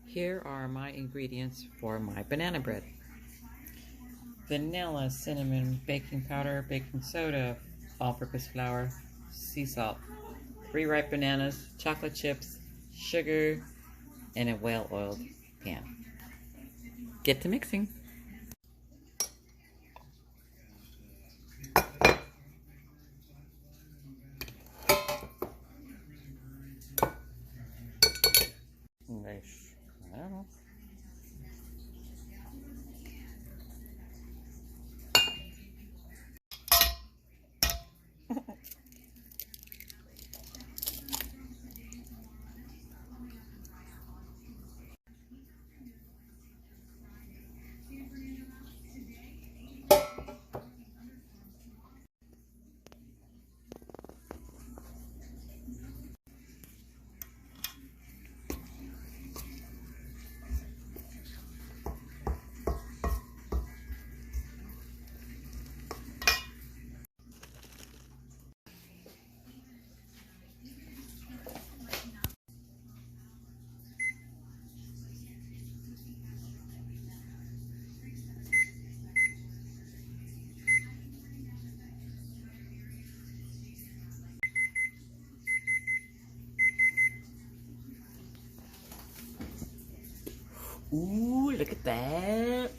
Here are my ingredients for my banana bread. Vanilla, cinnamon, baking powder, baking soda, all-purpose flour, sea salt, 3 ripe bananas, chocolate chips, sugar, and a well-oiled pan. Get to mixing. Nice. I don't know. Ooh, look at that.